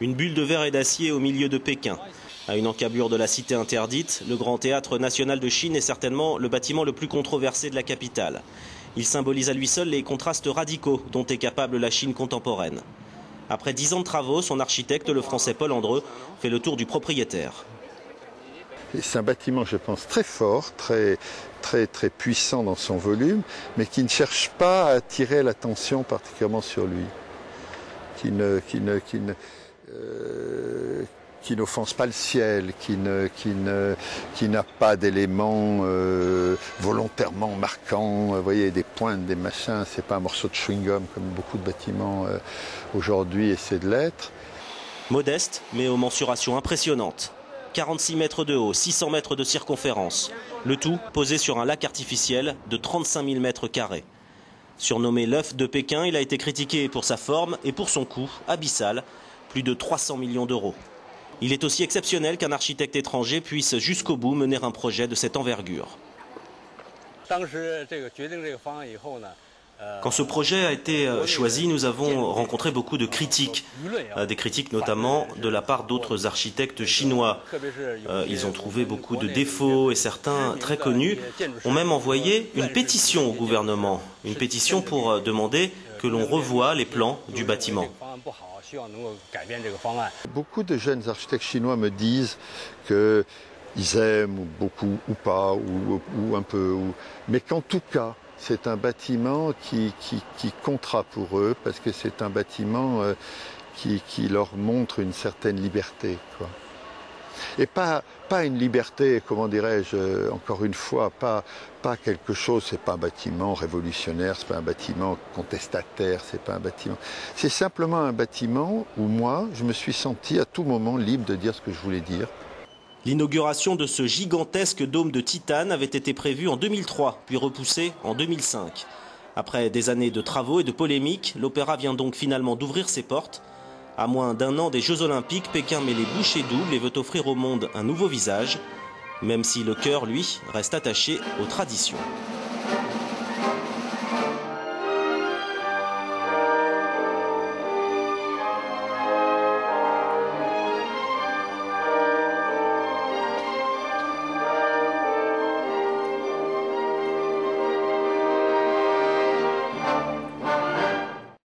Une bulle de verre et d'acier au milieu de Pékin. À une encablure de la cité interdite, le Grand Théâtre national de Chine est certainement le bâtiment le plus controversé de la capitale. Il symbolise à lui seul les contrastes radicaux dont est capable la Chine contemporaine. Après 10 ans de travaux, son architecte, le français Paul Andreu, fait le tour du propriétaire. C'est un bâtiment, je pense, très fort, très puissant dans son volume, mais qui ne cherche pas à attirer l'attention particulièrement sur lui, qui n'offense pas le ciel, qui n'a pas d'éléments volontairement marquants, vous voyez, des pointes, des machins, c'est pas un morceau de chewing-gum comme beaucoup de bâtiments aujourd'hui essaient de l'être. Modeste, mais aux mensurations impressionnantes. 46 mètres de haut, 600 mètres de circonférence. Le tout posé sur un lac artificiel de 35 000 mètres carrés. Surnommé l'œuf de Pékin, il a été critiqué pour sa forme et pour son coût abyssal, plus de 300 millions d'euros. Il est aussi exceptionnel qu'un architecte étranger puisse jusqu'au bout mener un projet de cette envergure. Quand ce projet a été choisi, nous avons rencontré beaucoup de critiques, des critiques notamment de la part d'autres architectes chinois. Ils ont trouvé beaucoup de défauts et certains, très connus, ont même envoyé une pétition au gouvernement, une pétition pour demander que l'on revoie les plans du bâtiment. Beaucoup de jeunes architectes chinois me disent qu'ils aiment beaucoup ou pas, ou un peu, mais qu'en tout cas, c'est un bâtiment qui comptera pour eux parce que c'est un bâtiment qui leur montre une certaine liberté, quoi. Et pas une liberté, comment dirais-je, encore une fois, pas quelque chose, c'est pas un bâtiment révolutionnaire, c'est pas un bâtiment contestataire, c'est pas un bâtiment. C'est simplement un bâtiment où moi, je me suis senti à tout moment libre de dire ce que je voulais dire. L'inauguration de ce gigantesque dôme de titane avait été prévue en 2003, puis repoussée en 2005. Après des années de travaux et de polémiques, l'opéra vient donc finalement d'ouvrir ses portes. À moins d'un an des Jeux Olympiques, Pékin met les bouchées doubles et veut offrir au monde un nouveau visage, même si le cœur, lui, reste attaché aux traditions.